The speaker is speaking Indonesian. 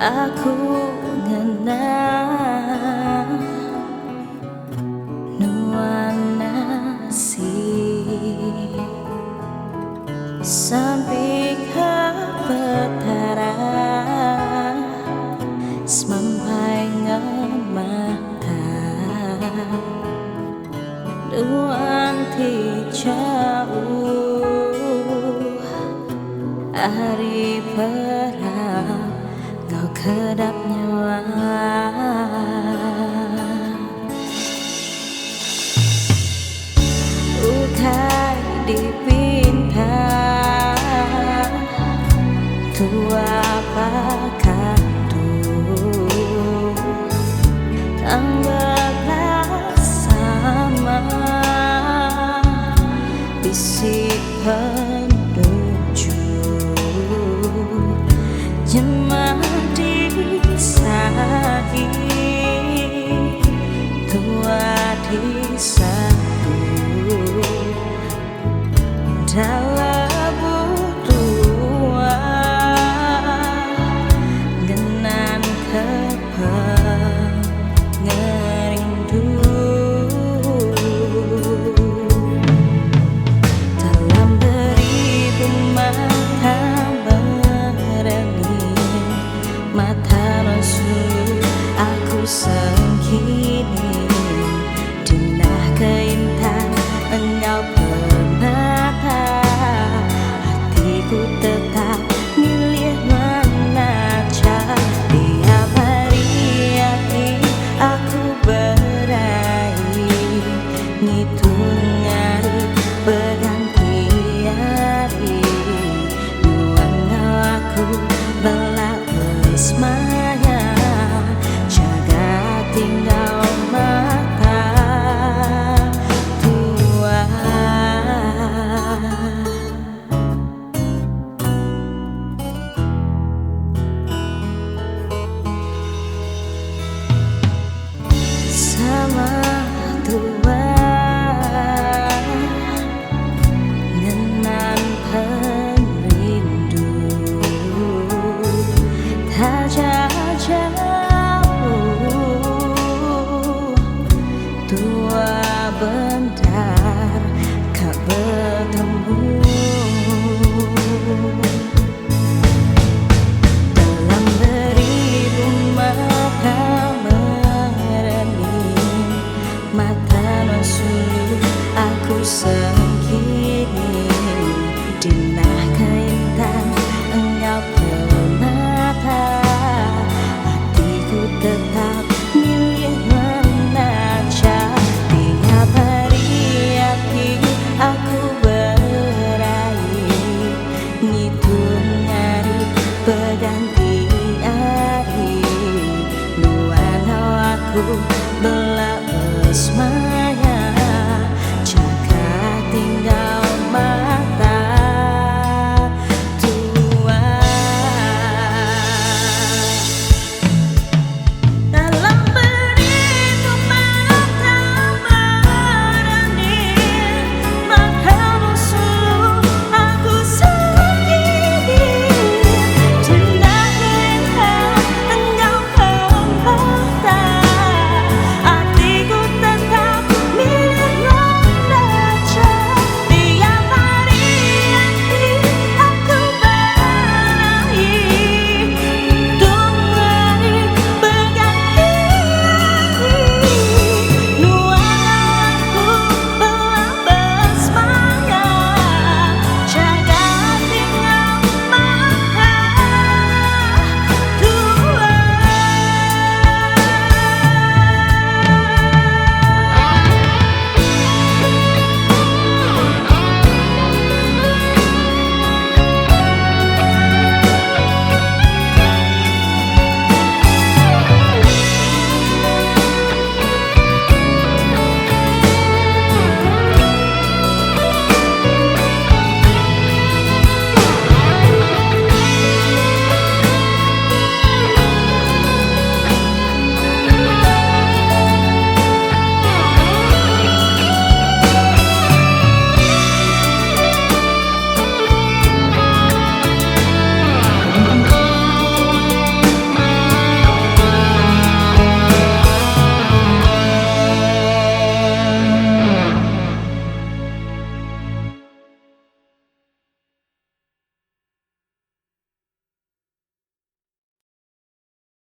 Aku ngenang nuana si sampai ke petara sampai ngemata duang ti jauh hari perang kau kedap nyawa ukai dipinta tua pakandu tanggal sama bisik penuju jemaah disaki tua disatu dalam butua genan kepengerindu dalam beribu mata berani mata rasul aku sengkini dinah keintan engkau penata hatiku tetap milih menaja tiap hari hati aku beraih ngitung hari berganti hari nuana aku belak berismaya jaga tinggal mata tua sama tua ngenan perindu tak jauh tua bentar kau bertemu dalam beribu mata berani mata rasul aku